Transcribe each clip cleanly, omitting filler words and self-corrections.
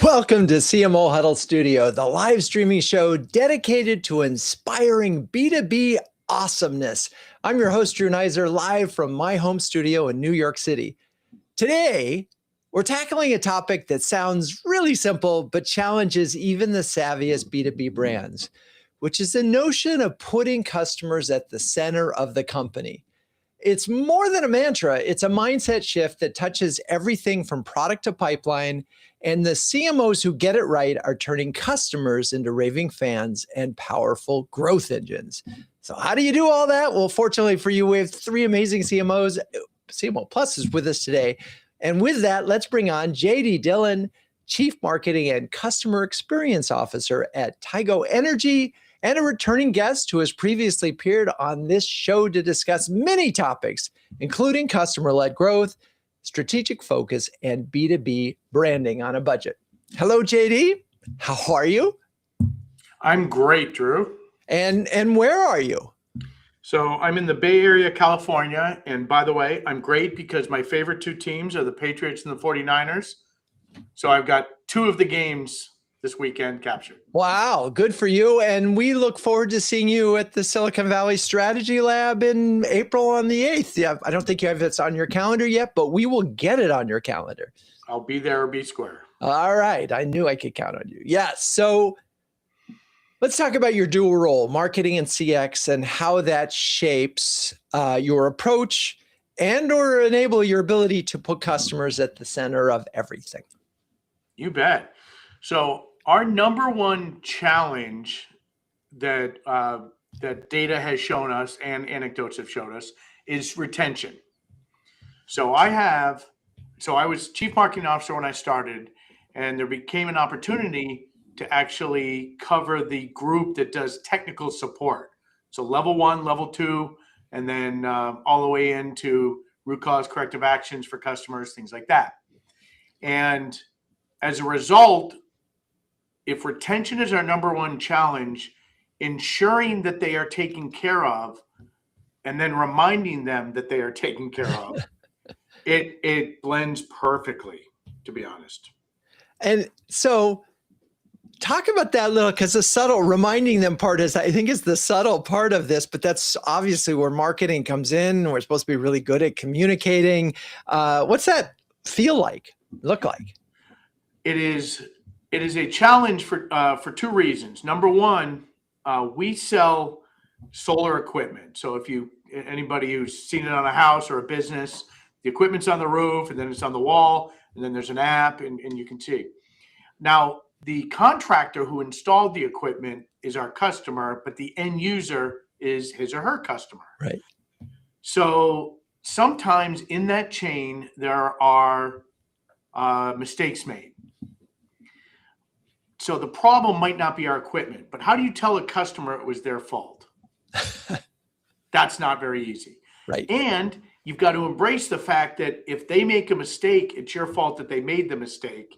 Welcome to CMO Huddles Studio, the live streaming show dedicated to inspiring B2B awesomeness. I'm your host, Drew Neiser, live from my home studio in New York City. Today, we're tackling a topic that sounds really simple, but challenges even the savviest B2B brands, which is the notion of putting customers at the center of the company. It's more than a mantra. It's a mindset shift that touches everything from product to pipeline. And the CMOs who get it right are turning customers into raving fans and powerful growth engines. So how do you do all that? Well, fortunately for you, we have three amazing CMOs. CMO Plus is with us today. And with that, let's bring on JD Dillon, Chief Marketing and Customer Experience Officer at Tigo Energy, and a returning guest who has previously appeared on this show to discuss many topics, including customer-led growth, strategic focus, and B2B branding on a budget. Hello, JD. How are you? I'm great, Drew. And where are you? So I'm in the Bay Area, California. And by the way, I'm great because my favorite two teams are the Patriots and the 49ers. So I've got two of the games this weekend captured. Wow, good for you. And we look forward to seeing you at the Silicon Valley Strategy Lab in April on the 8th. Yeah, I don't think you have it on your calendar yet, but we will get it on your calendar. I'll be there or be square. All right. I knew I could count on you. Yes. So let's talk about your dual role, marketing and CX, and how that shapes your approach and or enable your ability to put customers at the center of everything. You bet. So our number one challenge that that data has shown us and anecdotes have shown us is retention. So I was Chief Marketing Officer when I started, and there became an opportunity to actually cover the group that does technical support. So level 1, level 2, and then all the way into root cause corrective actions for customers, things like that. And as a result, if retention is our number one challenge, ensuring that they are taken care of and then reminding them that they are taken care of, it blends perfectly, to be honest. And so talk about that little, because the subtle reminding them part is, I think, is the subtle part of this, but that's obviously where marketing comes in. We're supposed to be really good at communicating. What's that feel like, look like? It is a challenge for two reasons. Number one, we sell solar equipment. So if anybody who's seen it on a house or a business, the equipment's on the roof and then it's on the wall and then there's an app and you can see. Now, the contractor who installed the equipment is our customer, but the end user is his or her customer. Right. So sometimes in that chain, there are mistakes made. So the problem might not be our equipment, but how do you tell a customer it was their fault? That's not very easy. Right. And you've got to embrace the fact that if they make a mistake, it's your fault that they made the mistake.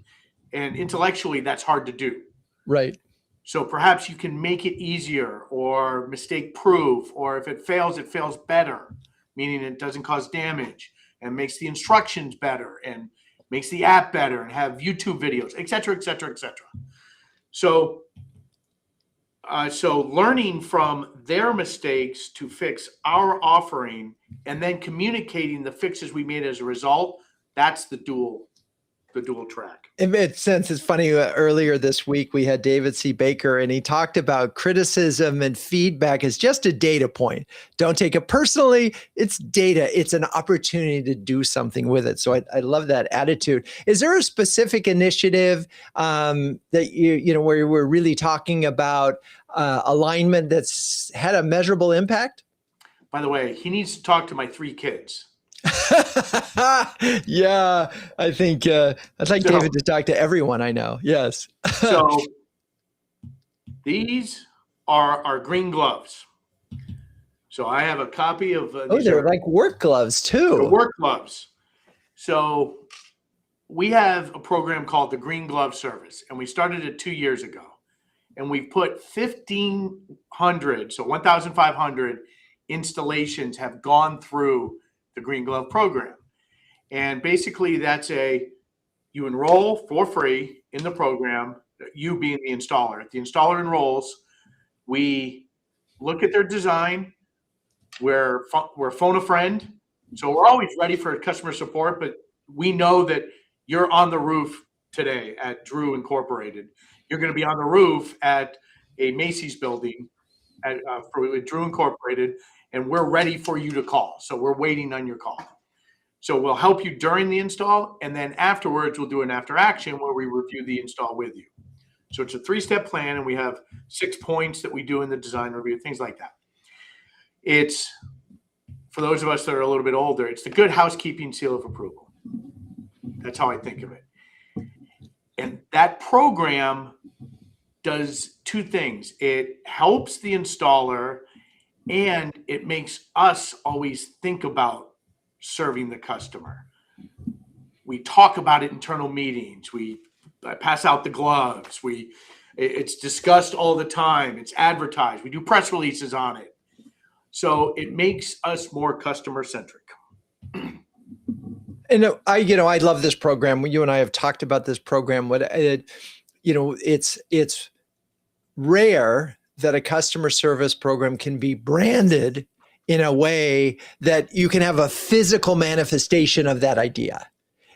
And intellectually, that's hard to do. Right. So perhaps you can make it easier or mistake proof, or if it fails better, meaning it doesn't cause damage and makes the instructions better and makes the app better and have YouTube videos, et cetera, et cetera, et cetera. So learning from their mistakes to fix our offering and then communicating the fixes we made as a result, that's the dual track. It made sense. It's funny. Earlier this week, we had David C. Baker, and he talked about criticism and feedback as just a data point. Don't take it personally. It's data. It's an opportunity to do something with it. So I love that attitude. Is there a specific initiative that where we're really talking about alignment that's had a measurable impact? By the way, he needs to talk to my 3 kids. Yeah, I think I'd like David to talk to everyone I know. Yes. So these are our green gloves. So I have a copy of they're like work gloves too. Work gloves. So we have a program called the Green Glove Service, and we started it 2 years ago. And we put 1,500, so 1,500 installations have gone through the Green Glove program. And basically that's you enroll for free in the program, you being the installer. If the installer enrolls, we look at their design. We're phone a friend. So we're always ready for customer support, but we know that you're on the roof today at Drew Incorporated. You're going to be on the roof at a Macy's building for Drew Incorporated, and we're ready for you to call. So we're waiting on your call. So we'll help you during the install, and then afterwards we'll do an after action where we review the install with you. So it's a 3-step plan, and we have 6 points that we do in the design review, things like that. It's, for those of us that are a little bit older, it's the good housekeeping seal of approval. That's how I think of it. And that program does 2 things. It helps the installer, and it makes us always think about serving the customer. We talk about it in internal meetings. We pass out the gloves. It's discussed all the time. It's advertised. We do press releases on it. So it makes us more customer centric. And I love this program. You and I have talked about this program. It's rare that a customer service program can be branded in a way that you can have a physical manifestation of that idea.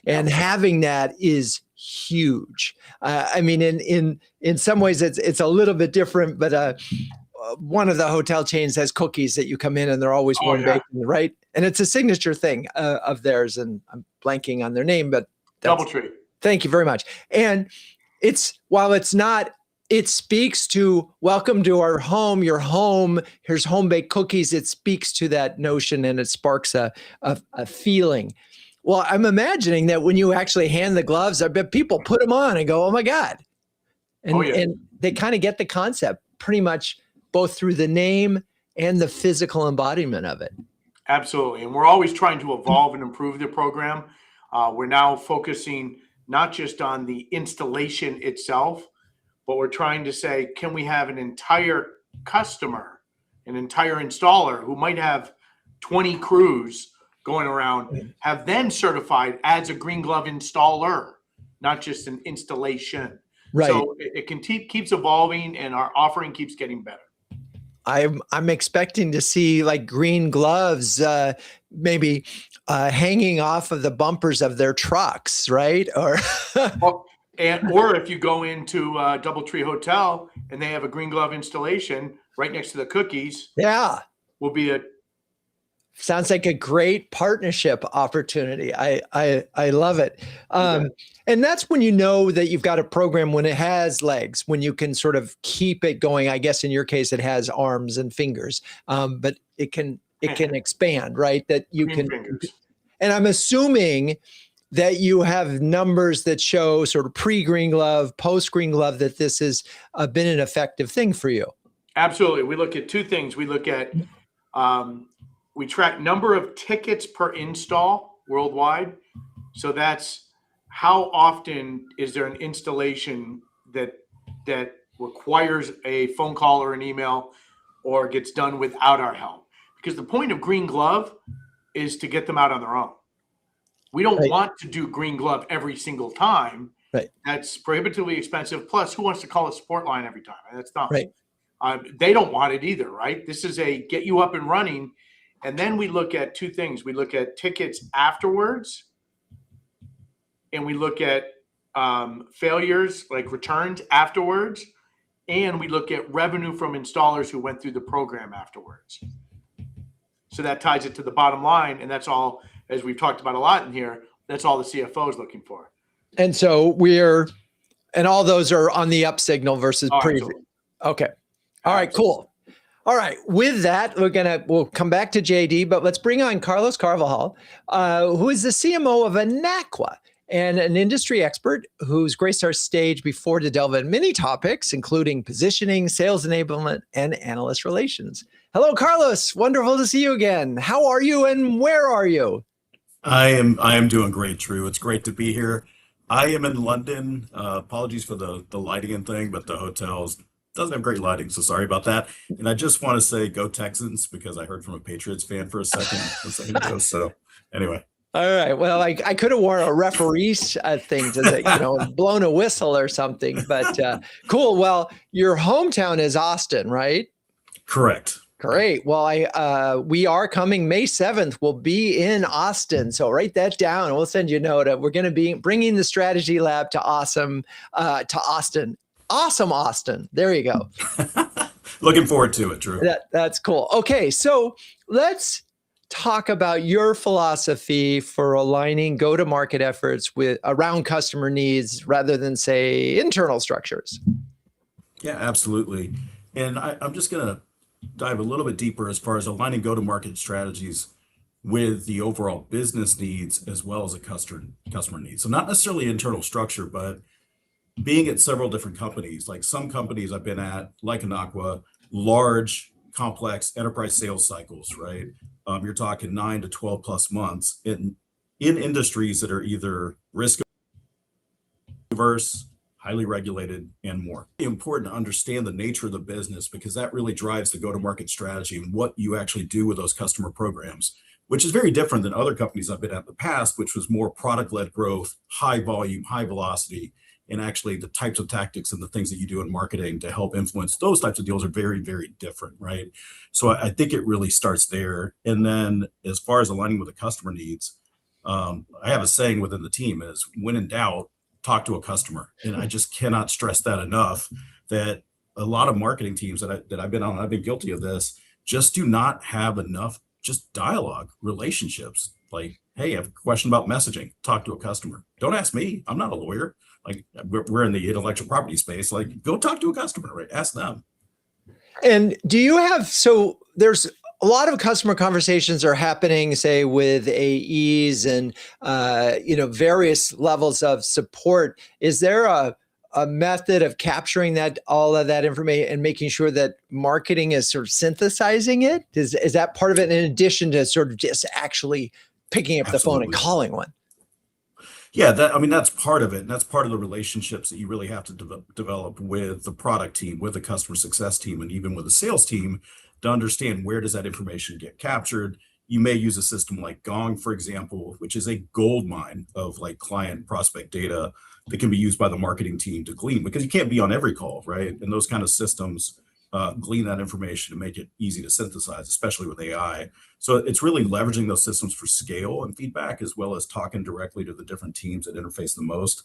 And having that is huge. In some ways it's a little bit different, but one of the hotel chains has cookies that you come in and they're always warm baked, right? And it's a signature thing of theirs, and I'm blanking on their name, but DoubleTree. Thank you very much. And it speaks to welcome to our home, your home, here's home baked cookies. It speaks to that notion, and it sparks a feeling. Well, I'm imagining that when you actually hand the gloves, I bet people put them on and go, oh my God. And they kind of get the concept pretty much both through the name and the physical embodiment of it. Absolutely. And we're always trying to evolve and improve the program. We're now focusing not just on the installation itself, but we're trying to say, can we have an entire customer, an entire installer who might have 20 crews going around, have them certified as a green glove installer, not just an installation. Right. So it keeps evolving, and our offering keeps getting better. I'm expecting to see like green gloves, maybe hanging off of the bumpers of their trucks, right? Or if you go into DoubleTree Hotel and they have a green glove installation right next to the cookies, will be sounds like a great partnership opportunity. I love it. And that's when you know that you've got a program, when it has legs, when you can sort of keep it going. I guess in your case, it has arms and fingers, but it can expand, right? That you can. And I'm assuming that you have numbers that show sort of pre-green glove, post-green glove, that this has been an effective thing for you. Absolutely. We look at 2 things. We look at, we track number of tickets per install worldwide. So that's how often is there an installation that requires a phone call or an email or gets done without our help? Because the point of green glove is to get them out on their own. We don't want to do green glove every single time. Right. That's prohibitively expensive. Plus, who wants to call a support line every time? That's not right. They don't want it either, right? This is a get you up and running. And then we look at 2 things. We look at tickets afterwards, and we look at failures, like returns afterwards, and we look at revenue from installers who went through the program afterwards. So that ties it to the bottom line, and that's all, as we've talked about a lot in here, that's all the CFO is looking for. And so and all those are on the up signal versus pre. Okay. All right, cool. All right. With that, we'll come back to JD, but let's bring on Carlos Carvajal, who is the CMO of Anaqua and an industry expert who's graced our stage before to delve in many topics, including positioning, sales enablement, and analyst relations. Hello, Carlos. Wonderful to see you again. How are you and where are you? I am doing great, Drew. It's great to be here. I am in London. Apologies for the lighting and thing, but the hotel doesn't have great lighting, so sorry about that. And I just want to say go Texans, because I heard from a Patriots fan for a second ago. So anyway. All right. Well, I could have worn a referee's thing to the, blown a whistle or something, but cool. Well, your hometown is Austin, right? Correct. Great. Well, we are coming May 7th. We'll be in Austin. So write that down. We'll send you a note. We're going to be bringing the strategy lab to Austin. Awesome, Austin. There you go. Looking forward to it, Drew. That's cool. Okay. So let's talk about your philosophy for aligning go-to-market efforts around customer needs rather than, say, internal structures. Yeah, absolutely. And I'm just going to dive a little bit deeper as far as aligning go-to-market strategies with the overall business needs as well as a customer needs. So not necessarily internal structure, but being at several different companies, like some companies I've been at, like Anaqua, large, complex enterprise sales cycles, right? You're talking 9 to 12 plus months in industries that are either risk averse, highly regulated, and more. It's important to understand the nature of the business because that really drives the go-to-market strategy and what you actually do with those customer programs, which is very different than other companies I've been at in the past, which was more product-led growth, high volume, high velocity, and actually the types of tactics and the things that you do in marketing to help influence those types of deals are very, very different, right? So I think it really starts there. And then as far as aligning with the customer needs, I have a saying within the team is when in doubt, talk to a customer. And I just cannot stress that enough, that a lot of marketing teams that I've been on, I've been guilty of this, just do not have enough just dialogue, relationships. Like, hey, I have a question about messaging, talk to a customer. Don't ask me, I'm not a lawyer. Like we're in the intellectual property space, like go talk to a customer, right? Ask them. And so there's a lot of customer conversations are happening, say, with AEs and, various levels of support. Is there a method of capturing all of that information and making sure that marketing is sort of synthesizing it? Is that part of it in addition to sort of just actually picking up the phone and calling one? Yeah, that's part of it. And that's part of the relationships that you really have to develop with the product team, with the customer success team, and even with the sales team to understand where does that information get captured. You may use a system like Gong, for example, which is a gold mine of like client prospect data that can be used by the marketing team to glean, because you can't be on every call, right? And those kind of systems glean that information and make it easy to synthesize, especially with AI. So it's really leveraging those systems for scale and feedback, as well as talking directly to the different teams that interface the most.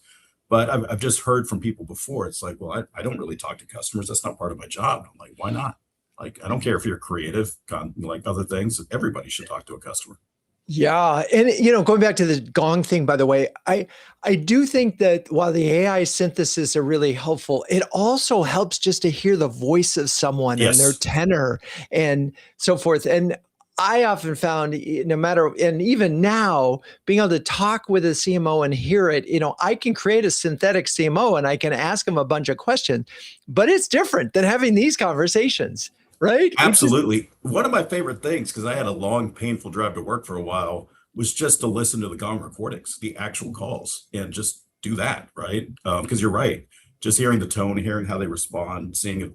But I've just heard from people before, it's like, well, I don't really talk to customers. That's not part of my job. I'm like, why not? Like, I don't care if you're creative, like other things, everybody should talk to a customer. Yeah. And, going back to the Gong thing, by the way, I do think that while the AI synthesis are really helpful, it also helps just to hear the voice of someone and their tenor and so forth. And I often found and even now being able to talk with a CMO and hear it, I can create a synthetic CMO and I can ask them a bunch of questions, but it's different than having these conversations. Right? Absolutely. One of my favorite things, because I had a long, painful drive to work for a while, was just to listen to the Gong recordings, the actual calls, and just do that, right? Because you're right. Just hearing the tone, hearing how they respond, seeing if,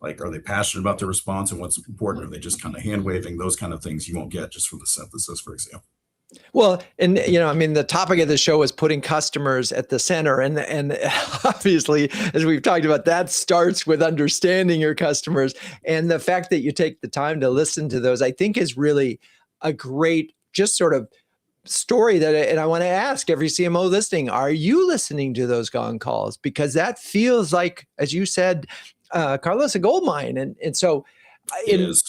like, are they passionate about their response and what's important? Are they just kind of hand waving? Those kind of things you won't get just from the synthesis, for example. Well, and the topic of the show is putting customers at the center, and obviously, as we've talked about, that starts with understanding your customers, and the fact that you take the time to listen to those, I think, is really a great just sort of story and I want to ask every CMO listening: are you listening to those Gong calls? Because that feels like, as you said, Carlos, a gold mine, and so.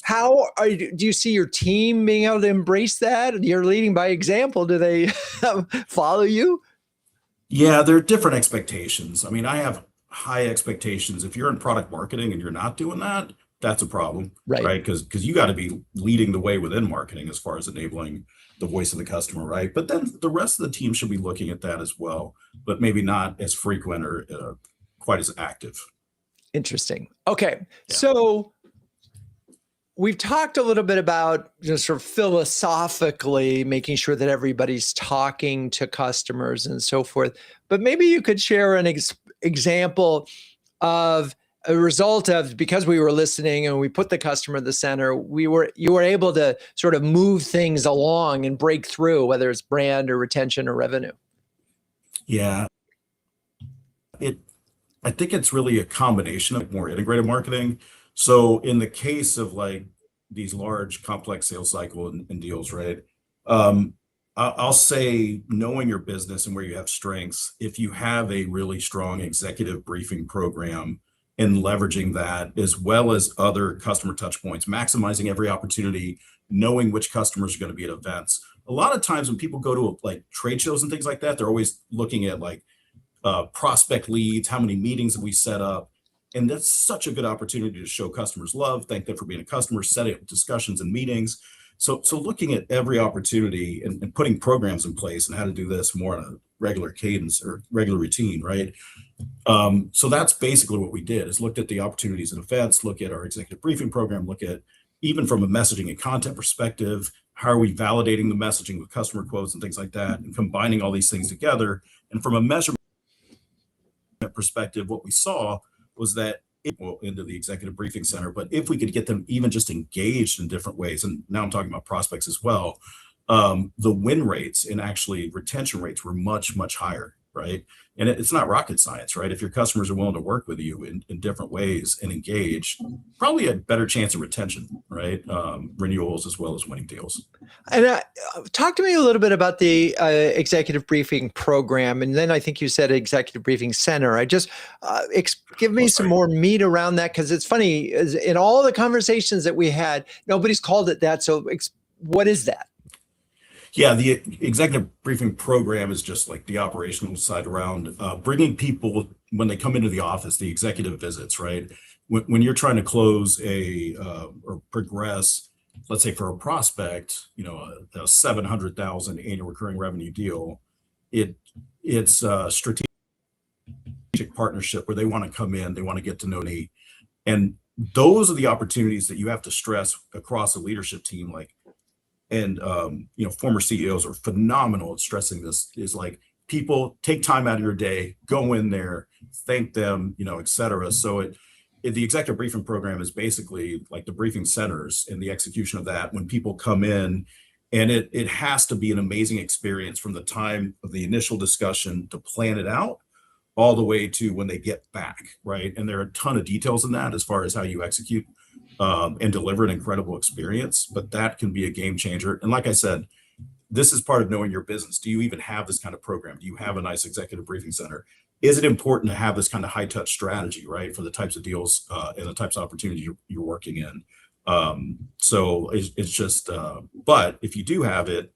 How do you see your team being able to embrace that? You're leading by example. Do they follow you? Yeah, there are different expectations. I mean, I have high expectations. If you're in product marketing and you're not doing that, that's a problem, right? Because you got to be leading the way within marketing as far as enabling the voice of the customer, right? But then the rest of the team should be looking at that as well, but maybe not as frequent or quite as active. Interesting. Okay, so we've talked a little bit about just sort of philosophically making sure that everybody's talking to customers and so forth, but maybe you could share an example of a result of, because we were listening and we put the customer at the center, you were able to sort of move things along and break through, whether it's brand or retention or revenue. Yeah, I think it's really a combination of more integrated marketing. So in the case of like these large complex sales cycle and deals, right? I'll say knowing your business and where you have strengths, if you have a really strong executive briefing program and leveraging that as well as other customer touch points, maximizing every opportunity, knowing which customers are going to be at events. A lot of times when people go to like trade shows and things like that, they're always looking at like prospect leads, how many meetings have we set up? And that's such a good opportunity to show customers love, thank them for being a customer, setting up discussions and meetings. So looking at every opportunity and putting programs in place and how to do this more on a regular cadence or regular routine, right? So that's basically what we did, is looked at the opportunities and events, look at our executive briefing program, look at even from a messaging and content perspective, how are we validating the messaging with customer quotes and things like that, and combining all these things together. And from a measurement perspective, what we saw was that into the executive briefing center, but if we could get them even just engaged in different ways, and now I'm talking about prospects as well, the win rates and actually retention rates were much, much higher, right? And it's not rocket science, right? If your customers are willing to work with you in different ways and engage, probably a better chance of retention, right? Renewals as well as winning deals. And talk to me a little bit about the executive briefing program. And then I think you said executive briefing center. I just give me some more meat around that, because it's funny, in all the conversations that we had, nobody's called it that. So what is that? Yeah, the executive briefing program is just like the operational side around bringing people when they come into the office, the executive visits, right? When you're trying to close or progress, let's say for a prospect, a 700,000 annual recurring revenue deal, it's a strategic partnership where they want to come in, they want to get to know me, and those are the opportunities that you have to stress across the leadership team, like. And former CEOs are phenomenal at stressing this, is like, people take time out of your day, go in there, thank them, et cetera. So the executive briefing program is basically like the briefing centers and the execution of that when people come in, and it has to be an amazing experience from the time of the initial discussion to plan it out all the way to when they get back, right? And there are a ton of details in that as far as how you execute and deliver an incredible experience, but that can be a game changer. And like I said, this is part of knowing your business. Do you even have this kind of program? Do you have a nice executive briefing center? Is it important to have this kind of high touch strategy, right, for the types of deals and the types of opportunities you're working in? So it's just, but if you do have it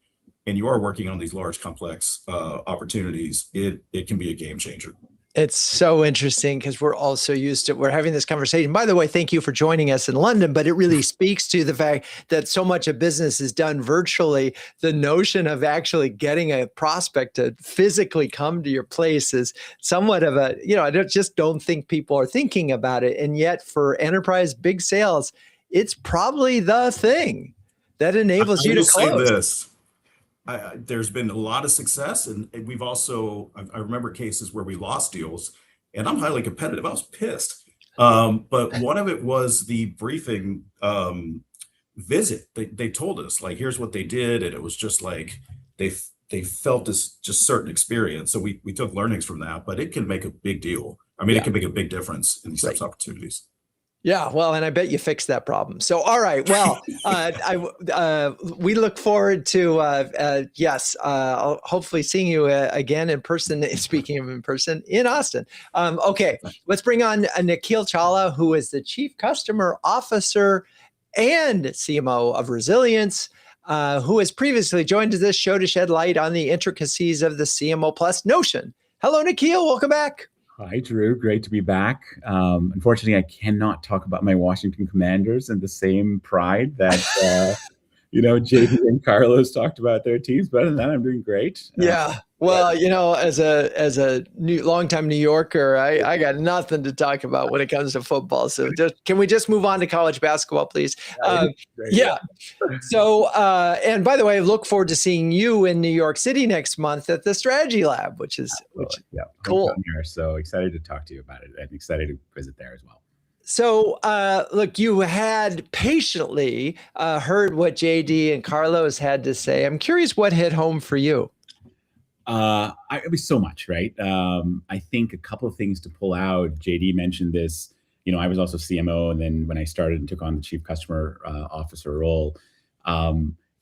and you are working on these large complex opportunities, it can be a game changer. It's so interesting because we're also we're having this conversation. By the way, thank you for joining us in London, but it really speaks to the fact that so much of business is done virtually. The notion of actually getting a prospect to physically come to your place is somewhat of a, I just don't think people are thinking about it. And yet for enterprise big sales, it's probably the thing that enables you to close. Say this. There's been a lot of success, and we've also, I remember cases where we lost deals, and I'm highly competitive. I was pissed. But one of it was the briefing visit. They told us, like, here's what they did, and it was just like they felt this just certain experience. So we took learnings from that, but it can make a big deal. I mean, It can make a big difference in these types of opportunities. Yeah, well, and I bet you fixed that problem. So, all right, well, we look forward to hopefully seeing you again in person. Speaking of in person, in Austin. Okay, let's bring on Nikhil Chawla, who is the Chief Customer Officer and CMO of Resilience, who has previously joined this show to shed light on the intricacies of the CMO Plus notion. Hello, Nikhil. Welcome back. Hi, Drew. Great to be back. Unfortunately, I cannot talk about my Washington Commanders in the same pride that, JD and Carlos talked about their teams. But other than that, I'm doing great. Yeah. Well, as a longtime New Yorker, I got nothing to talk about when it comes to football. So can we just move on to college basketball, please? Yeah. So, and by the way, I look forward to seeing you in New York City next month at the Strategy Lab, which is cool. I'm here, so excited to talk to you about it and excited to visit there as well. So, look, you had patiently heard what JD and Carlos had to say. I'm curious what hit home for you. It was so much, right? I think a couple of things to pull out. JD mentioned this. I was also CMO, and then when I started and took on the chief customer officer role,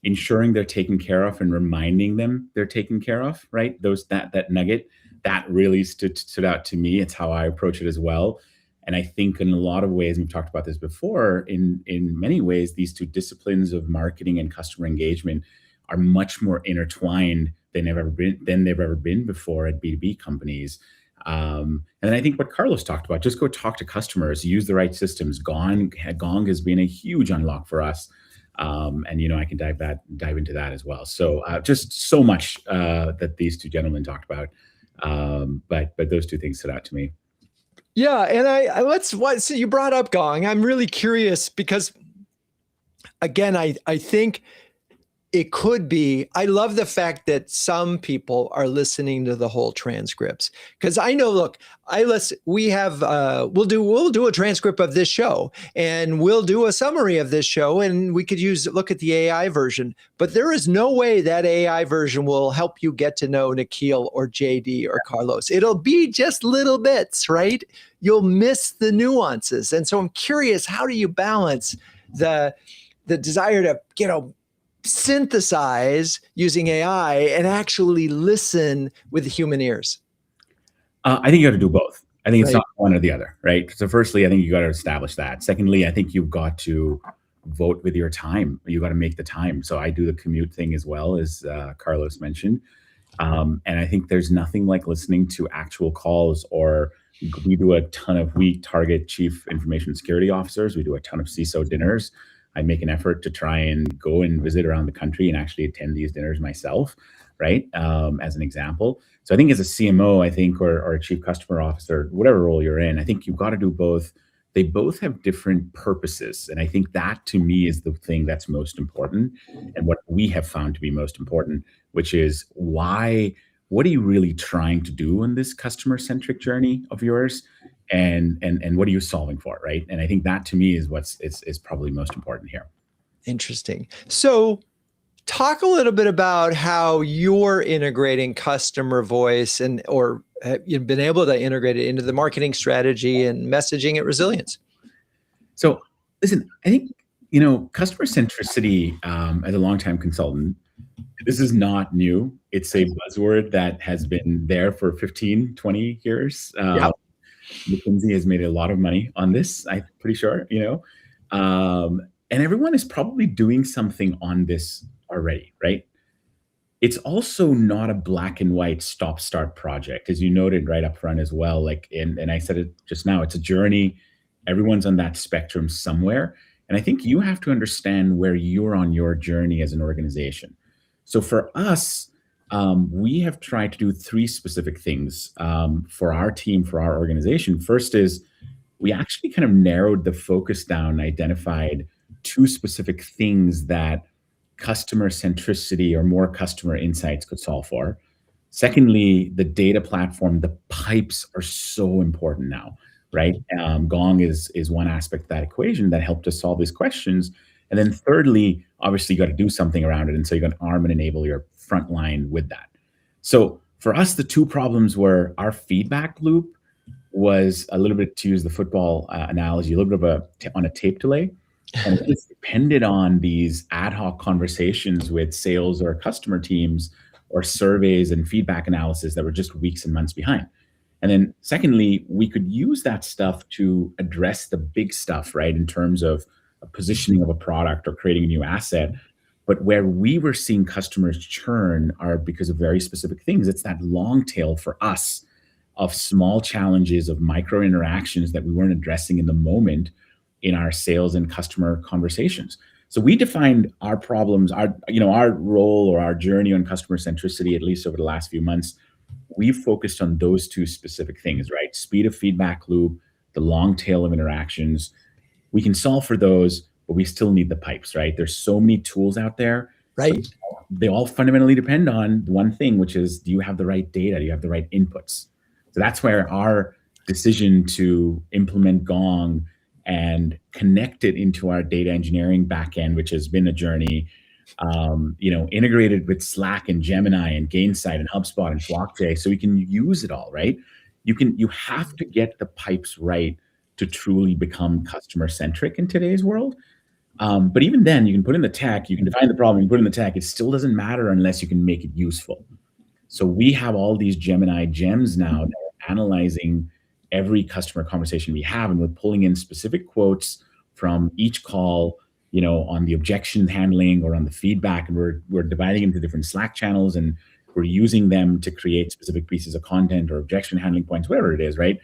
ensuring they're taken care of and reminding them they're taken care of, right? That nugget that really stood out to me. It's how I approach it as well. And I think in a lot of ways, and we've talked about this before, in many ways, these two disciplines of marketing and customer engagement are much more intertwined than they've ever been before at B2B companies. And then I think what Carlos talked about, just go talk to customers, use the right systems. Gong has been a huge unlock for us. And I can dive into that as well. So just so much that these two gentlemen talked about. But those two things stood out to me. Yeah, and so you brought up Gong. I'm really curious because, again, I think it could be. I love the fact that some people are listening to the whole transcripts, because I know. Look, we have. We'll do a transcript of this show, and we'll do a summary of this show, and we could look at the AI version. But there is no way that AI version will help you get to know Nikhil or JD or Carlos. It'll be just little bits, right? You'll miss the nuances, and so I'm curious. How do you balance the desire to synthesize using AI and actually listen with human ears? I think you got to do both. I think it's not one or the other, right? So firstly, I think you got to establish that. Secondly, I think you've got to vote with your time. You got to make the time. So I do the commute thing as well, as Carlos mentioned. And I think there's nothing like listening to actual calls, or we target chief information security officers. We do a ton of CISO dinners. I make an effort to try and go and visit around the country and actually attend these dinners myself, right? As an example. So I think as a CMO, or a chief customer officer, whatever role you're in, I think you've got to do both. They both have different purposes. And I think that to me is the thing that's most important, and what we have found to be most important, which is what are you really trying to do in this customer-centric journey of yours? And what are you solving for, right? And I think that to me is is probably most important here. Interesting. So talk a little bit about how you're integrating customer voice or you've been able to integrate it into the marketing strategy and messaging at Resilience. So listen, I think, customer centricity, as a longtime consultant, this is not new. It's a buzzword that has been there for 15, 20 years. McKinsey has made a lot of money on this, I'm pretty sure, and everyone is probably doing something on this already, right? It's also not a black and white stop-start project, as you noted right up front as well. And I said it just now, it's a journey. Everyone's on that spectrum somewhere. And I think you have to understand where you're on your journey as an organization. So for us, we have tried to do three specific things for our team, for our organization. First is we actually kind of narrowed the focus down and identified two specific things that customer centricity or more customer insights could solve for. Secondly, the data platform, the pipes are so important now, right? Gong is one aspect of that equation that helped us solve these questions. And then thirdly, obviously you got to do something around it. And so you're going to arm and enable your front line with that. So for us, the two problems were our feedback loop was a little bit, to use the football analogy, a little bit of on a tape delay. And it depended on these ad hoc conversations with sales or customer teams or surveys and feedback analysis that were just weeks and months behind. And then secondly, we could use that stuff to address the big stuff, right? In terms of a positioning of a product or creating a new asset. But where we were seeing customers churn are because of very specific things. It's that long tail for us of small challenges, of micro interactions that we weren't addressing in the moment in our sales and customer conversations. So we defined our problems, our role or our journey on customer centricity, at least over the last few months. We've focused on those two specific things, right? Speed of feedback loop, the long tail of interactions. We can solve for those, but we still need the pipes, right? There's so many tools out there. Right. So they all fundamentally depend on one thing, which is, do you have the right data? Do you have the right inputs? So that's where our decision to implement Gong and connect it into our data engineering backend, which has been a journey. Integrated with Slack and Gemini and Gainsight and HubSpot and FlockJ, so we can use it all, right? You have to get the pipes right to truly become customer centric in today's world. But even then, you can put in the tech, you can define the problem, you can put in the tech, it still doesn't matter unless you can make it useful. So we have all these Gemini gems now that are analyzing every customer conversation we have, and we're pulling in specific quotes from each call, on the objection handling or on the feedback, and we're dividing into different Slack channels, and we're using them to create specific pieces of content or objection handling points, whatever it is, right?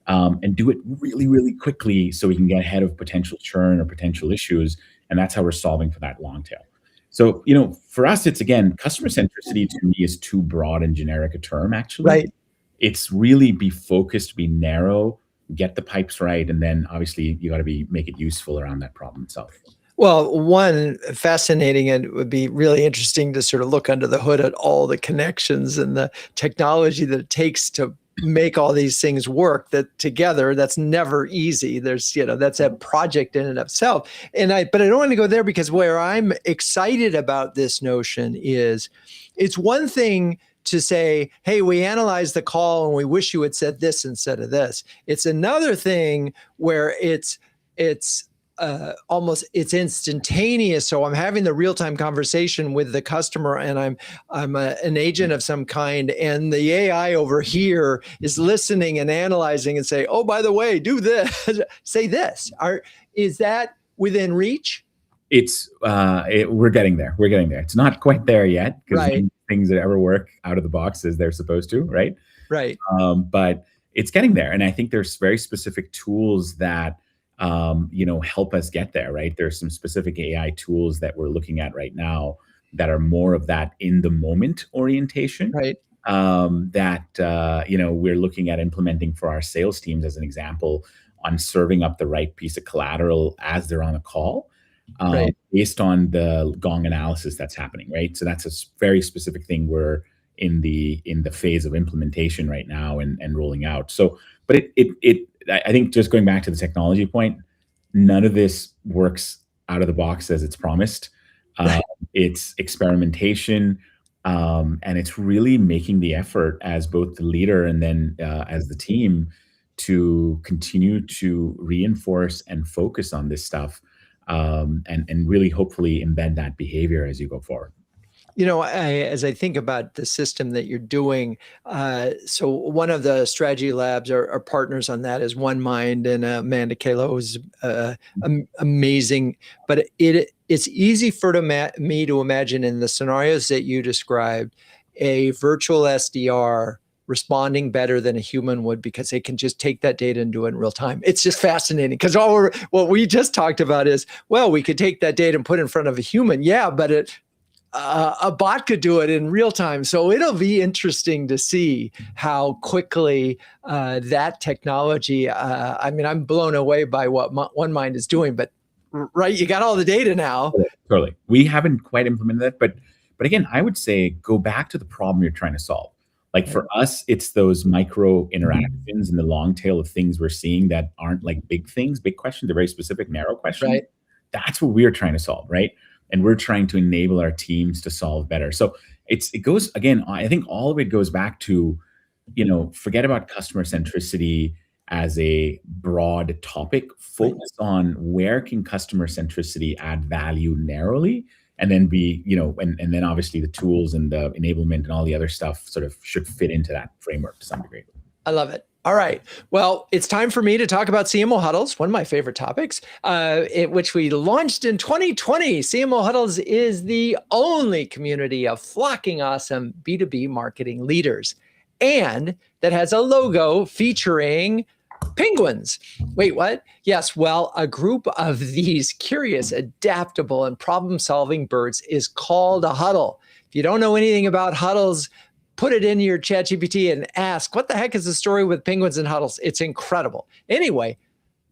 And do it really, really quickly so we can get ahead of potential churn or potential issues. And that's how we're solving for that long tail. So, for us, it's, again, customer centricity to me is too broad and generic a term, actually. Right. It's really be focused, be narrow, get the pipes right. And then obviously you got to make it useful around that problem itself. Well, one, fascinating, and it would be really interesting to sort of look under the hood at all the connections and the technology that it takes to make all these things work that together. That's never easy. There's, that's a project in and of itself. But I don't want to go there, because where I'm excited about this notion is it's one thing to say, hey, we analyzed the call and we wish you had said this instead of this. It's another thing where it's almost it's instantaneous. So I'm having the real-time conversation with the customer, and I'm an agent of some kind, and the AI over here is listening and analyzing and say, oh, by the way, do this, say this. Is that within reach? It's we're getting there. We're getting there. It's not quite there yet, because right. Things that ever work out of the box as they're supposed to, right? Right. But it's getting there, and I think there's very specific tools that help us get there, right? There's some specific AI tools that we're looking at right now that are more of that in the moment orientation, right? We're looking at implementing for our sales teams, as an example, on serving up the right piece of collateral as they're on a call, right. based on the gong analysis that's happening, right? So that's a very specific thing we're in the phase of implementation right now and rolling out. So, but I think, just going back to the technology point, none of this works out of the box as it's promised. Right. It's experimentation, and it's really making the effort as both the leader and then as the team to continue to reinforce and focus on this stuff, and really hopefully embed that behavior as you go forward. As I think about the system that you're doing, so one of the strategy labs are partners on that is One Mind, and Amanda Kalo is amazing. But it's easy for me to imagine, in the scenarios that you described, a virtual SDR responding better than a human would, because they can just take that data and do it in real time. It's just fascinating, because what we just talked about is, well, we could take that data and put it in front of a human. Yeah, but a bot could do it in real time. So it'll be interesting to see how quickly that technology, I'm blown away by what One Mind is doing, but right, you got all the data now. Totally. We haven't quite implemented that, but again, I would say go back to the problem you're trying to solve. Like for us, it's those micro interactions and the long tail of things we're seeing that aren't like big things, big questions, they're very specific, narrow questions. Right. That's what we're trying to solve, right? And we're trying to enable our teams to solve better. So it goes, again, I think all of it goes back to, forget about customer centricity as a broad topic, focus on where can customer centricity add value narrowly, and then and then obviously the tools and the enablement and all the other stuff sort of should fit into that framework to some degree. I love it. All right. Well, it's time for me to talk about CMO Huddles, one of my favorite topics, which we launched in 2020. CMO Huddles is the only community of flocking awesome B2B marketing leaders, and that has a logo featuring penguins. Wait, what? Yes. Well, a group of these curious, adaptable, and problem-solving birds is called a huddle. If you don't know anything about huddles, put it in your ChatGPT and ask, what the heck is the story with penguins and huddles? It's incredible. Anyway,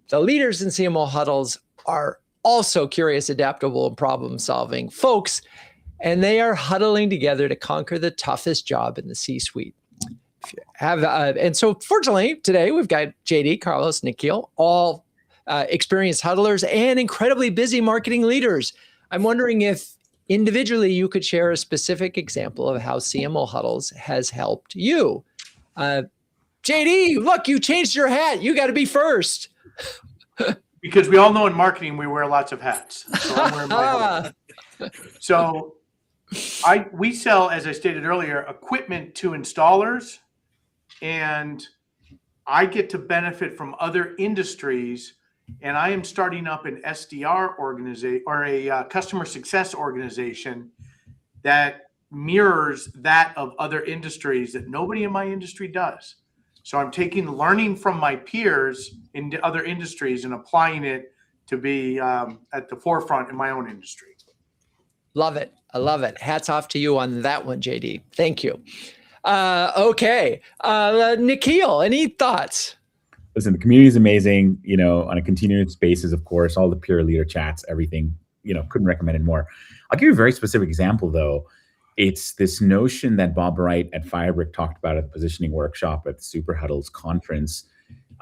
the leaders in CMO Huddles are also curious, adaptable, and problem-solving folks, and they are huddling together to conquer the toughest job in the C-suite. And so fortunately, today we've got JD, Carlos, Nikhil, all experienced huddlers, and incredibly busy marketing leaders. I'm wondering if individually you could share a specific example of how CMO Huddles has helped you. JD, look, you changed your hat. You got to be first. Because we all know in marketing we wear lots of hats. So I'm wearing my hat. So we sell, as I stated earlier, equipment to installers, and I get to benefit from other industries. And I am starting up an SDR organization, or a customer success organization that mirrors that of other industries that nobody in my industry does. So I'm taking learning from my peers in other industries and applying it to be at the forefront in my own industry. Love it. I love it. Hats off to you on that one, JD. Thank you. Okay. Nikhil, any thoughts? Listen, the community is amazing, on a continuous basis, of course, all the peer leader chats, everything, couldn't recommend it more. I'll give you a very specific example, though. It's this notion that Bob Wright at Firebrick talked about at the positioning workshop at the Super Huddles conference.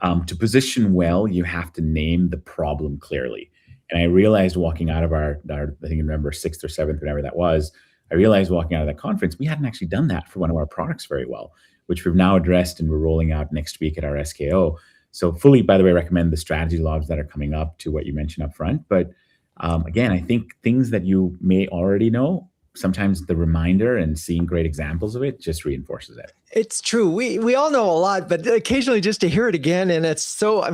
To position well, you have to name the problem clearly. And I realized walking out of our I think I remember 6th or 7th, whatever that was, I realized walking out of that conference, we hadn't actually done that for one of our products very well, which we've now addressed and we're rolling out next week at our SKO. So fully, by the way, recommend the strategy logs that are coming up to what you mentioned up front. But again, I think things that you may already know, sometimes the reminder and seeing great examples of it just reinforces it. It's true. We all know a lot, but occasionally just to hear it again. And I'm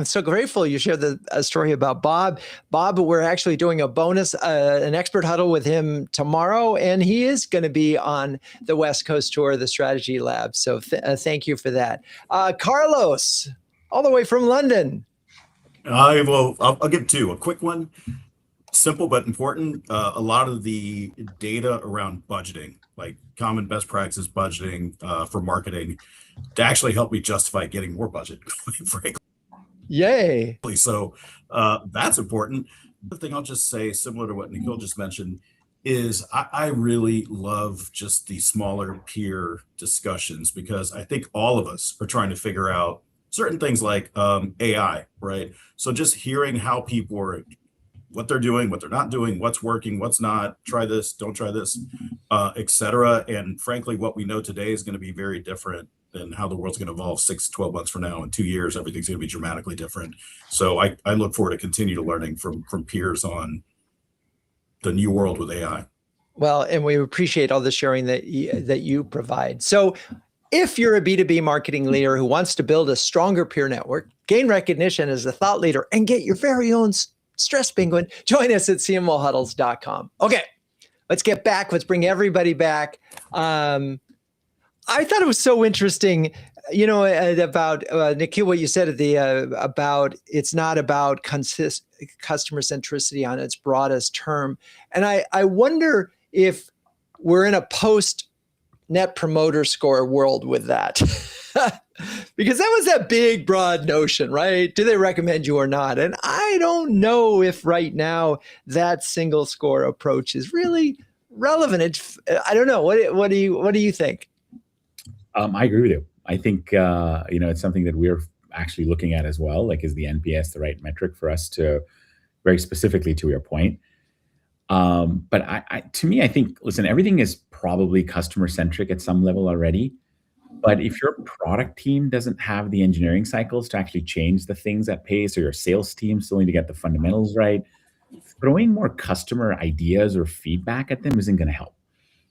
so grateful you shared a story about Bob. Bob, we're actually doing a bonus, an expert huddle with him tomorrow, and he is going to be on the West Coast tour of the Strategy Lab. So thank you for that. Carlos, all the way from London. I'll give two. A quick one. Simple but important. A lot of the data around budgeting, like common best practices budgeting for marketing, to actually help me justify getting more budget, frankly. Yay. So that's important. The thing I'll just say, similar to what Nikhil just mentioned, is I really love just the smaller peer discussions, because I think all of us are trying to figure out certain things like AI, right? So just hearing how people are, what they're doing, what they're not doing, what's working, what's not, try this, don't try this, etc. And frankly, what we know today is going to be very different than how the world's going to evolve 6 to 12 months from now. In 2 years, everything's going to be dramatically different. So I look forward to continue to learning from peers on the new world with AI. Well, and we appreciate all the sharing that you provide. So if you're a B2B marketing leader who wants to build a stronger peer network, gain recognition as a thought leader, and get your very own Stress Penguin, join us at cmohuddles.com. Okay, let's get back. Let's bring everybody back. I thought it was so interesting, about Nikhil, what you said at the about it's not about customer centricity on its broadest term. And I wonder if we're in a post Net Promoter Score world with that. Because that was that big, broad notion, right? Do they recommend you or not? And I don't know if right now that single score approach is really relevant. I don't know. What do you think? I agree with you. I think it's something that we're actually looking at as well. Like, is the NPS the right metric for us to, very specifically to your point? But to me, I think, listen, everything is probably customer centric at some level already. But if your product team doesn't have the engineering cycles to actually change the things at pace, or your sales team still need to get the fundamentals right, throwing more customer ideas or feedback at them isn't going to help.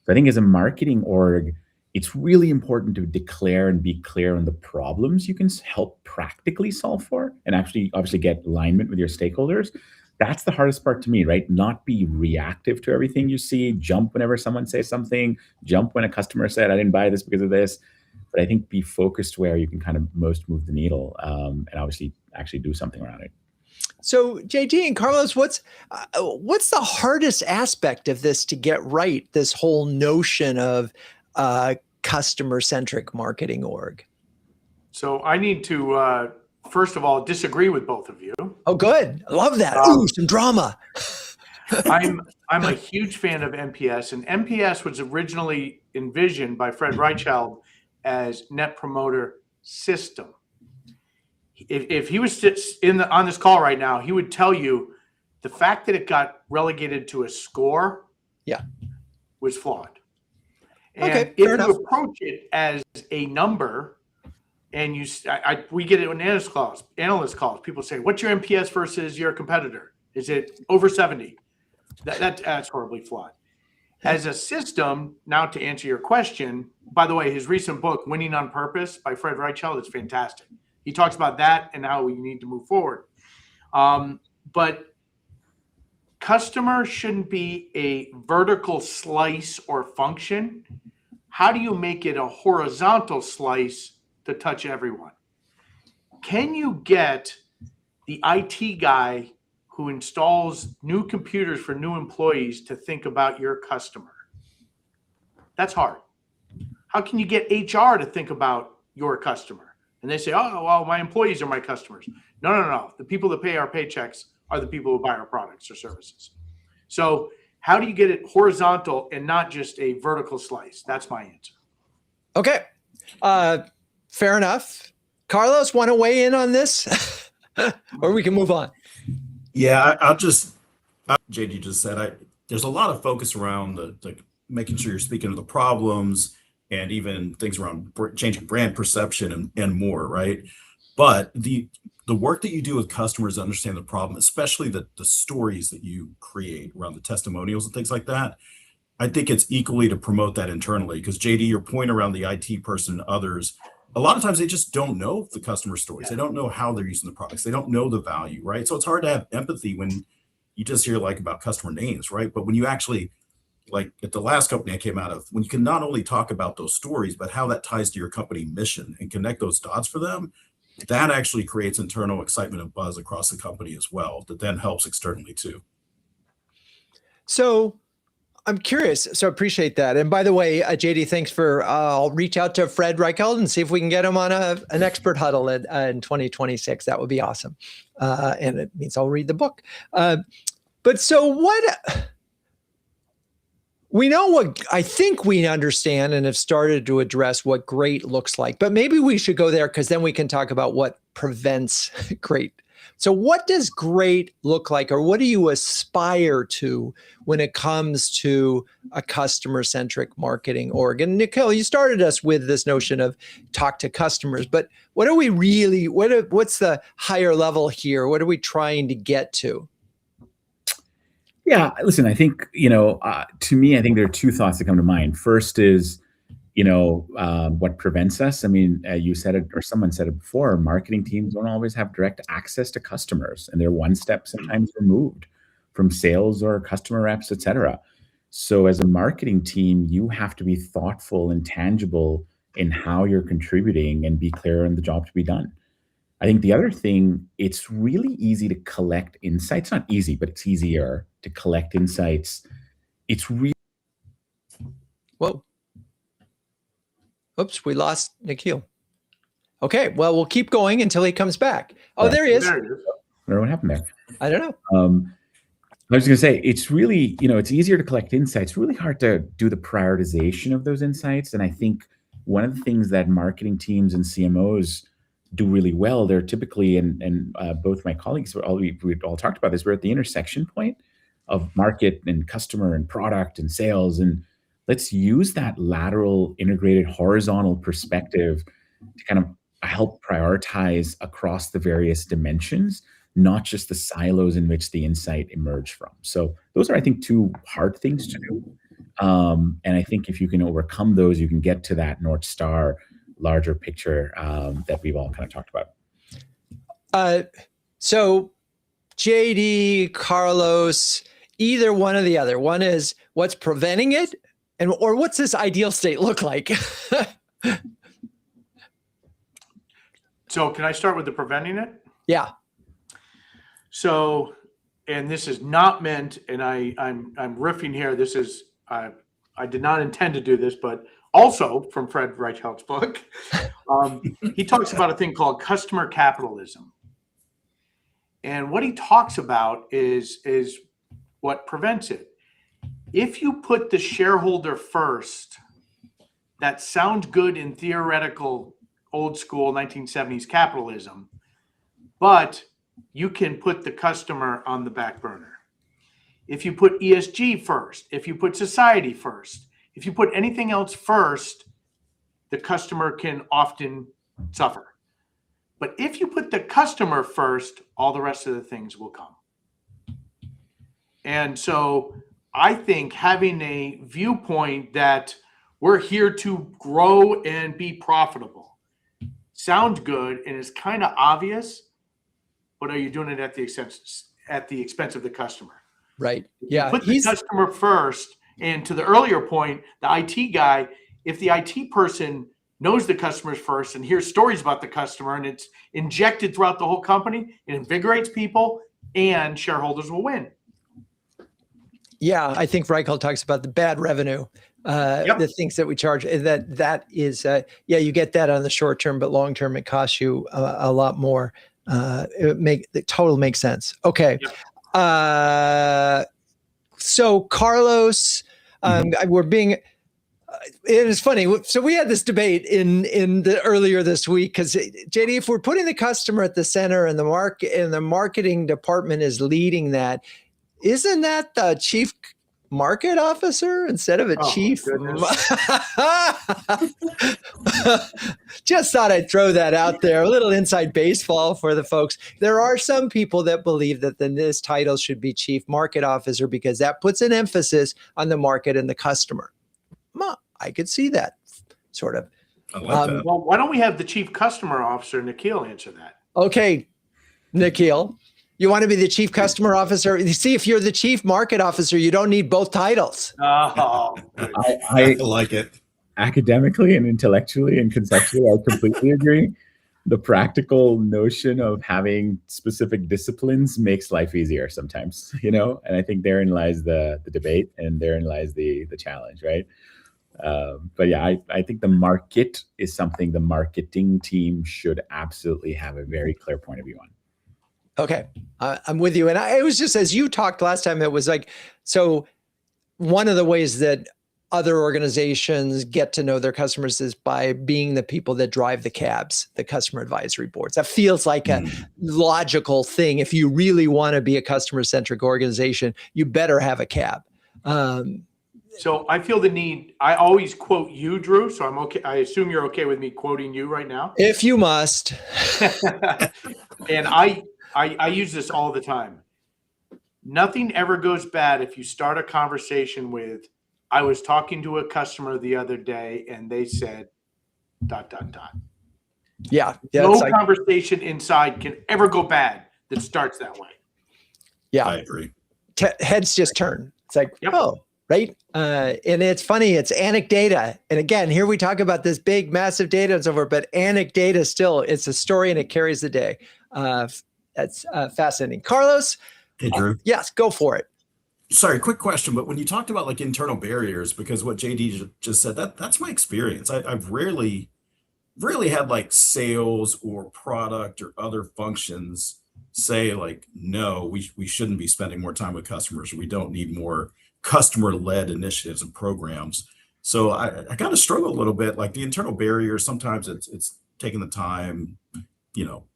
So I think as a marketing org, it's really important to declare and be clear on the problems you can help practically solve for, and actually obviously get alignment with your stakeholders. That's the hardest part to me, right? Not be reactive to everything you see, jump whenever someone says something, jump when a customer said, I didn't buy this because of this. But I think be focused where you can kind of most move the needle, and obviously actually do something around it. So JD and Carlos, what's the hardest aspect of this to get right? This whole notion of customer-centric marketing org. So I need to, first of all, disagree with both of you. Oh, good. I love that. Ooh, some drama. I'm a huge fan of NPS, and NPS was originally envisioned by Fred Reichheld as Net Promoter System. if he was on this call right now, he would tell you the fact that it got relegated to a score, was flawed. And Okay, if fair you enough. approach it as a number, and we get it in analyst calls, people say, "What's your NPS versus your competitor? Is it over 70?" That's horribly flawed. As a system, now to answer your question, by the way, his recent book, Winning on Purpose by Fred Reichheld, is fantastic. He talks about that and how we need to move forward. But customer shouldn't be a vertical slice or function. How do you make it a horizontal slice to touch everyone? Can you get the IT guy who installs new computers for new employees to think about your customer? That's hard. How can you get HR to think about your customer? And they say, "Oh, well, my employees are my customers." No. The people that pay our paychecks are the people who buy our products or services. So how do you get it horizontal and not just a vertical slice? That's my answer. Okay. Fair enough. Carlos, want to weigh in on this? Or we can move on. Yeah, JD just said, there's a lot of focus around the making sure you're speaking to the problems and even things around changing brand perception and more, right? But the work that you do with customers to understand the problem, especially the stories that you create around the testimonials and things like that, I think it's equally to promote that internally. Because JD, your point around the IT person and others, a lot of times they just don't know the customer stories. They don't know how they're using the products. They don't know the value, right? So it's hard to have empathy when you just hear like about customer names, right? But when you actually, like at the last company I came out of, when you can not only talk about those stories, but how that ties to your company mission and connect those dots for them, that actually creates internal excitement and buzz across the company as well, that then helps externally too. So I'm curious. So appreciate that. And by the way, JD, thanks for, I'll reach out to Fred Reichheld and see if we can get him on an expert huddle in 2026. That would be awesome. And it means I'll read the book. But so what, we know what, I think we understand and have started to address what great looks like, but maybe we should go there because then we can talk about what prevents great. So what does great look like, or what do you aspire to when it comes to a customer-centric marketing org? And Nikhil, you started us with this notion of talk to customers, but what are we really, what's the higher level here? What are we trying to get to? Yeah, listen, I think, to me, I think there are two thoughts that come to mind. First is, what prevents us. I mean, you said it, or someone said it before, marketing teams don't always have direct access to customers, and they're one step sometimes removed from sales or customer reps, et cetera. So as a marketing team, you have to be thoughtful and tangible in how you're contributing and be clear on the job to be done. I think the other thing, it's really easy to collect insights. Not easy, but it's easier to collect insights. It's really... Whoa. Oops, we lost Nikhil. Okay, well, we'll keep going until he comes back. Oh, there he is. There it is. I don't know what happened there. I don't know. I was going to say, it's really, it's easier to collect insights, really hard to do the prioritization of those insights. And I think one of the things that marketing teams and CMOs do really well, they're typically, and both my colleagues, we all talked about this, we're at the intersection point of market and customer and product and sales. And let's use that lateral, integrated, horizontal perspective to kind of help prioritize across the various dimensions, not just the silos in which the insight emerged from. So those are, I think, two hard things to do. And I think if you can overcome those, you can get to that North Star larger picture that we've all kind of talked about. So JD, Carlos, either one or the other. One is what's preventing it, or what's this ideal state look like? So can I start with the preventing it? Yeah. So, and this is not meant, and I'm riffing here. This is, I did not intend to do this, but also from Fred Reichheld's book, he talks about a thing called customer capitalism. And what he talks about is what prevents it. If you put the shareholder first, that sounds good in theoretical old school 1970s capitalism, but you can put the customer on the back burner. If you put ESG first, if you put society first, if you put anything else first, the customer can often suffer. But if you put the customer first, all the rest of the things will come. And so I think having a viewpoint that we're here to grow and be profitable sounds good and is kind of obvious, but are you doing it at the expense of the customer? Right. Yeah. Put the customer first. And to the earlier point, the IT guy, if the IT person knows the customers first and hears stories about the customer and it's injected throughout the whole company, it invigorates people and shareholders will win. Yeah, I think Reichel talks about the bad revenue, the things that we charge. That is, you get that on the short term, but long term it costs you a lot more. It totally makes sense. Okay, so Carlos, we're being. It is funny. So we had this debate earlier this week because JD, if we're putting the customer at the center and the marketing department is leading that, isn't that the chief market officer instead of a chief? Just thought I'd throw that out there. A little inside baseball for the folks. There are some people that believe that this title should be chief market officer because that puts an emphasis on the market and the customer. I could see that sort of. I like that. Well, why don't we have the chief customer officer, Nikhil, answer that? Okay, Nikhil. You want to be the chief customer officer? You see, if you're the chief market officer, you don't need both titles. Oh, I like it. Academically and intellectually and conceptually, I completely agree. The practical notion of having specific disciplines makes life easier sometimes, and I think therein lies the debate and therein lies the challenge, right? But yeah, I think the market is something the marketing team should absolutely have a very clear point of view on. Okay, I'm with you. And it was just, as you talked last time, it was like, so one of the ways that other organizations get to know their customers is by being the people that drive the cabs, the customer advisory boards. That feels like a logical thing. If you really want to be a customer-centric organization, you better have a cab. So I feel the need. I always quote you, Drew. So I'm okay. I assume you're okay with me quoting you right now. If you must. And I use this all the time. Nothing ever goes bad if you start a conversation with, I was talking to a customer the other day and they said, ... Yeah. No conversation inside can ever go bad that starts that way. Yeah. I agree. Heads just turn. It's like, oh, right. And it's funny. It's anecdata. And again, here we talk about this big, massive data and so forth, but anecdata still, it's a story and it carries the day. That's fascinating. Carlos. Hey, Drew. Yes, go for it. Sorry, quick question. But when you talked about like internal barriers, because what JD just said, that's my experience. I've rarely had like sales or product or other functions say like, no, we shouldn't be spending more time with customers. Or we don't need more customer-led initiatives and programs. So I kind of struggle a little bit. Like the internal barriers, sometimes it's taking the time,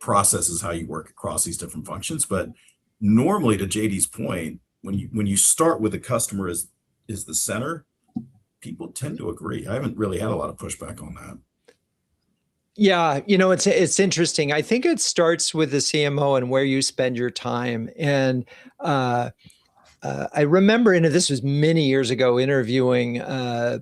processes how you work across these different functions. But normally, to JD's point, when you start with the customer is the center, people tend to agree. I haven't really had a lot of pushback on that. Yeah, it's interesting. I think it starts with the CMO and where you spend your time. And I remember, and this was many years ago, interviewing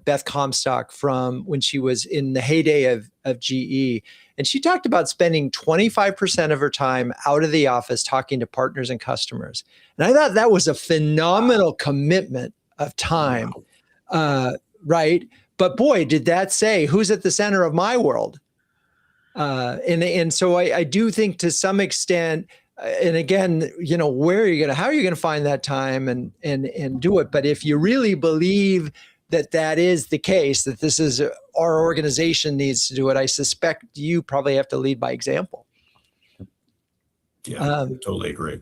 Beth Comstock from when she was in the heyday of GE. And she talked about spending 25% of her time out of the office talking to partners and customers. And I thought that was a phenomenal commitment of time, right? But boy, did that say, who's at the center of my world? And so I do think to some extent, and again, how are you going to find that time and do it? But if you really believe that is the case, that this is our organization needs to do it, I suspect you probably have to lead by example. Yeah, totally agree.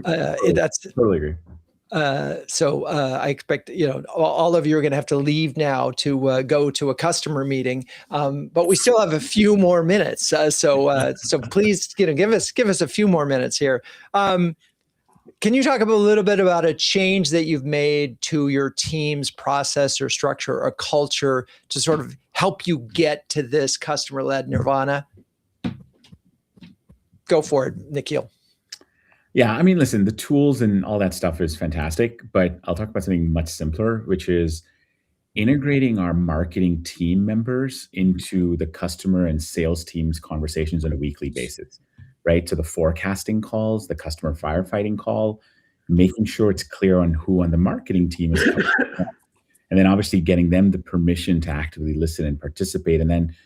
That's totally agree. So I expect, all of you are going to have to leave now to go to a customer meeting. But we still have a few more minutes. So please, give us a few more minutes here. Can you talk a little bit about a change that you've made to your team's process or structure or culture to sort of help you get to this customer-led nirvana? Go for it, Nikhil. Yeah, I mean, listen, the tools and all that stuff is fantastic, but I'll talk about something much simpler, which is integrating our marketing team members into the customer and sales team's conversations on a weekly basis, right? So the forecasting calls, the customer firefighting call, making sure it's clear on who on the marketing team is coming from, and then obviously getting them the permission to actively listen and participate, and then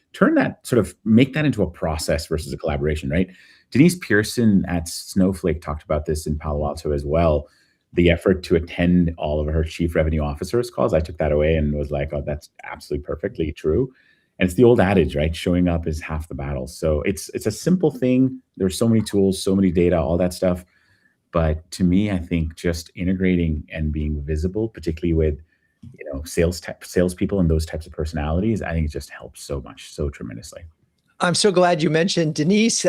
make that into a process versus a collaboration, right? Denise Pearson at Snowflake talked about this in Palo Alto as well. The effort to attend all of her chief revenue officers calls, I took that away and was like, oh, that's absolutely perfectly true. And it's the old adage, right? Showing up is half the battle. So it's a simple thing. There's so many tools, so many data, all that stuff. But to me, I think just integrating and being visible, particularly with salespeople and those types of personalities, I think it just helps so much, so tremendously. I'm so glad you mentioned Denise.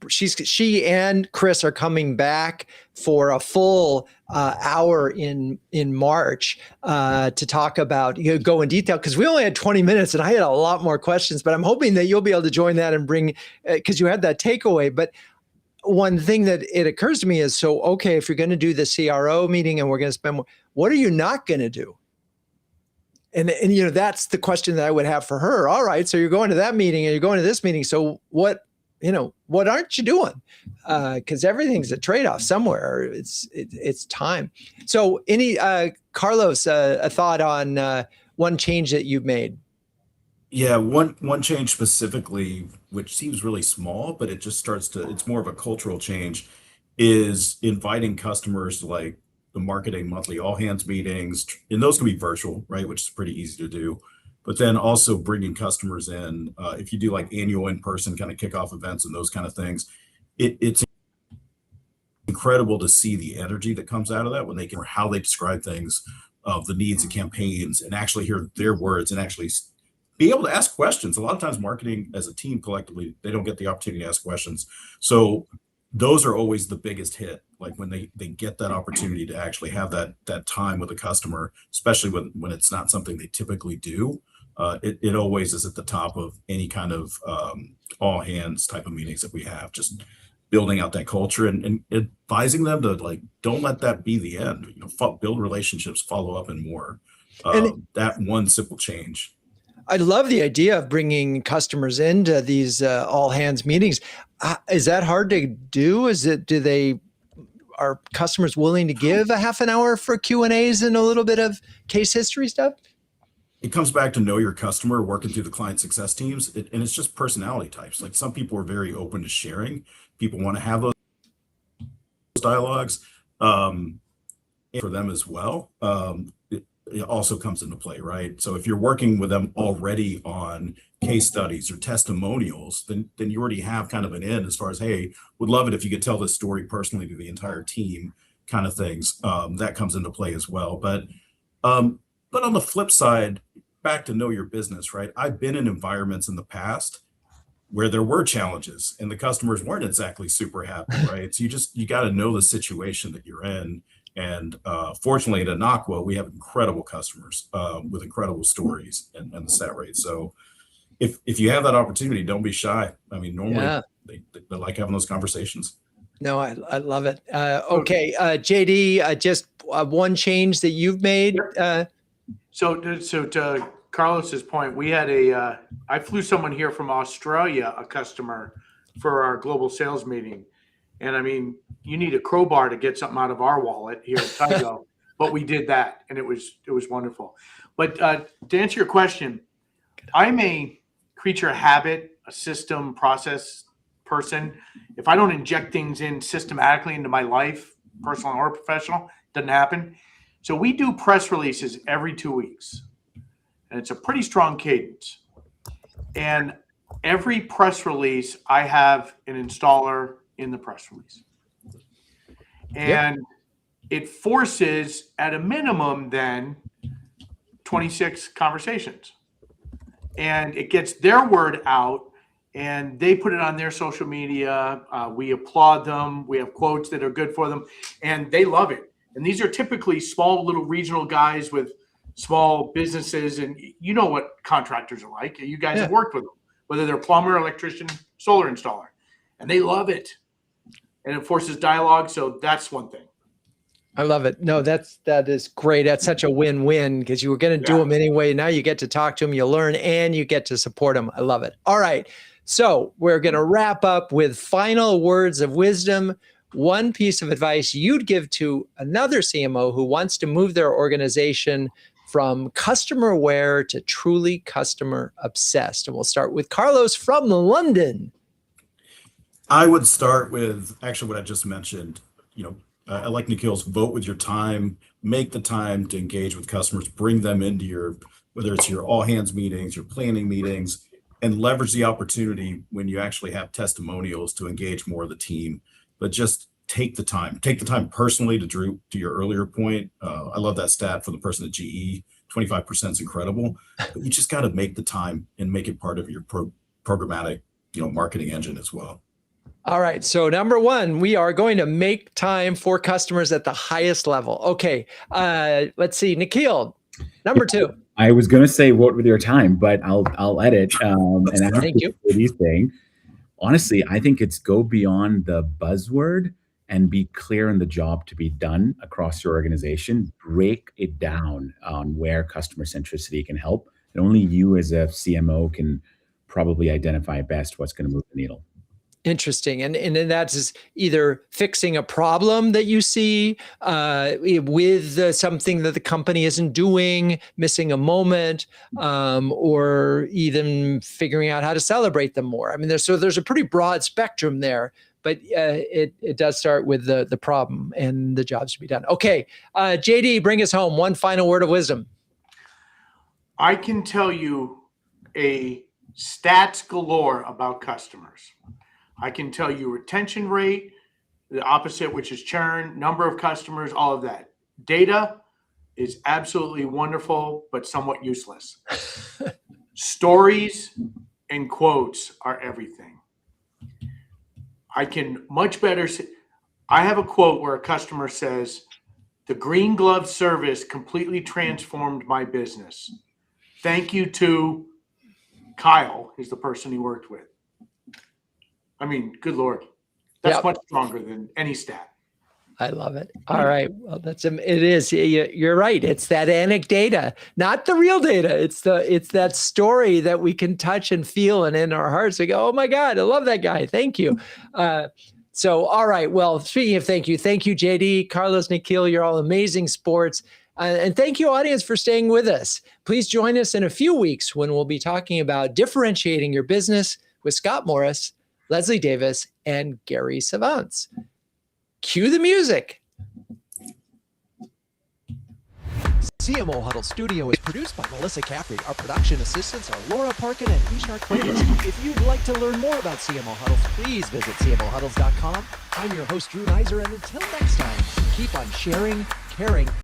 She and Chris are coming back for a full hour in March to talk about, go in detail, because we only had 20 minutes and I had a lot more questions, but I'm hoping that you'll be able to join that and bring, because you had that takeaway. But one thing that it occurs to me is, so, okay, if you're going to do the CRO meeting and we're going to spend more, what are you not going to do? And that's the question that I would have for her. All right, so you're going to that meeting and you're going to this meeting. So what aren't you doing? Because everything's a trade-off somewhere. It's time. So Carlos, a thought on one change that you've made? Yeah, one change specifically, which seems really small, but it's more of a cultural change, is inviting customers to like the marketing monthly all hands meetings, and those can be virtual, right? Which is pretty easy to do. But then also bringing customers in, if you do like annual in-person kind of kickoff events and those kind of things, it's incredible to see the energy that comes out of that when or how they describe things, of the needs of campaigns, and actually hear their words and actually be able to ask questions. A lot of times marketing as a team collectively, they don't get the opportunity to ask questions. So those are always the biggest hit, like when they get that opportunity to actually have that time with a customer, especially when it's not something they typically do. It always is at the top of any kind of all hands type of meetings that we have, just building out that culture and advising them to like, don't let that be the end, build relationships, follow up, and more. That one simple change. I love the idea of bringing customers into these all hands meetings. Is that hard to do? Are customers willing to give a half an hour for Q&As and a little bit of case history stuff? It comes back to know your customer, working through the client success teams. And it's just personality types. Like some people are very open to sharing. People want to have those dialogues for them as well. It also comes into play, right? So if you're working with them already on case studies or testimonials, then you already have kind of an in as far as, hey, would love it if you could tell this story personally to the entire team, kind of things. That comes into play as well. But on the flip side, back to know your business, right? I've been in environments in the past where there were challenges and the customers weren't exactly super happy, right? So you got to know the situation that you're in. And fortunately at Anaqua, we have incredible customers with incredible stories and the set rate. So if you have that opportunity, don't be shy. I mean, normally they like having those conversations. No, I love it. Okay, JD, just one change that you've made. So to Carlos's point, we had I flew someone here from Australia, a customer, for our global sales meeting. And I mean, you need a crowbar to get something out of our wallet here at Tigo, but we did that, and it was wonderful. But to answer your question, I'm a creature of habit, a system process person. If I don't inject things in systematically into my life, personal or professional, it doesn't happen. So we do press releases every 2 weeks, and it's a pretty strong cadence. And every press release, I have an installer in the press release. And it forces at a minimum then 26 conversations, and it gets their word out, and they put it on their social media. We applaud them. We have quotes that are good for them, and they love it. And these are typically small little regional guys with small businesses, and you know what contractors are like. You guys have worked with them, whether they're plumber, electrician, solar installer, and they love it. And it forces dialogue. So that's one thing. I love it. No, that is great. That's such a win-win, because you were going to do them anyway. Now you get to talk to them, you learn, and you get to support them. I love it. All right. So we're going to wrap up with final words of wisdom. One piece of advice you'd give to another CMO who wants to move their organization from customer aware to truly customer obsessed. And we'll start with Carlos from London. I would start with actually what I just mentioned. I like Nikhil's vote with your time, make the time to engage with customers, bring them into whether it's your all hands meetings, your planning meetings, and leverage the opportunity when you actually have testimonials to engage more of the team. But just take the time personally. To your earlier point. I love that stat for the person at GE, 25% is incredible, but you just got to make the time and make it part of your programmatic, marketing engine as well. All right. So number one, we are going to make time for customers at the highest level. Okay. Let's see. Nikhil, number two. I was going to say vote with your time, but I'll edit. And Thank you. These thing. Honestly, I think it's go beyond the buzzword and be clear in the job to be done across your organization. Break it down on where customer centricity can help. And only you as a CMO can probably identify best what's going to move the needle. Interesting. And then that's either fixing a problem that you see with something that the company isn't doing, missing a moment, or even figuring out how to celebrate them more. I mean, there's a pretty broad spectrum there, but it does start with the problem and the jobs to be done. Okay, JD, bring us home. One final word of wisdom. I can tell you a stats galore about customers. I can tell you retention rate, the opposite, which is churn, number of customers, all of that. Data is absolutely wonderful, but somewhat useless. Stories and quotes are everything. I can much better say, I have a quote where a customer says, "The green glove service completely transformed my business. Thank you to Kyle," is the person he worked with. I mean, good Lord, that's much stronger than any stat. I love it. All right. Well, it is. You're right. It's that anecdata, not the real data. It's that story that we can touch and feel, and in our hearts we go, "Oh my God, I love that guy. Thank you." So, all right. Well, speaking of thank you, JD, Carlos, Nikhil, you're all amazing sports. And thank you, audience, for staying with us. Please join us in a few weeks when we'll be talking about differentiating your business with Scott Morris, Leslie Davis, and Gary Savants. Cue the music. CMO Huddles Studio is produced by Melissa Caffrey. Our production assistants are Laura Parkin and Ishar Quintus. If you'd like to learn more about CMO Huddles, please visit CMOHuddles.com. I'm your host, Drew Neiser, and until next time, keep on sharing, caring,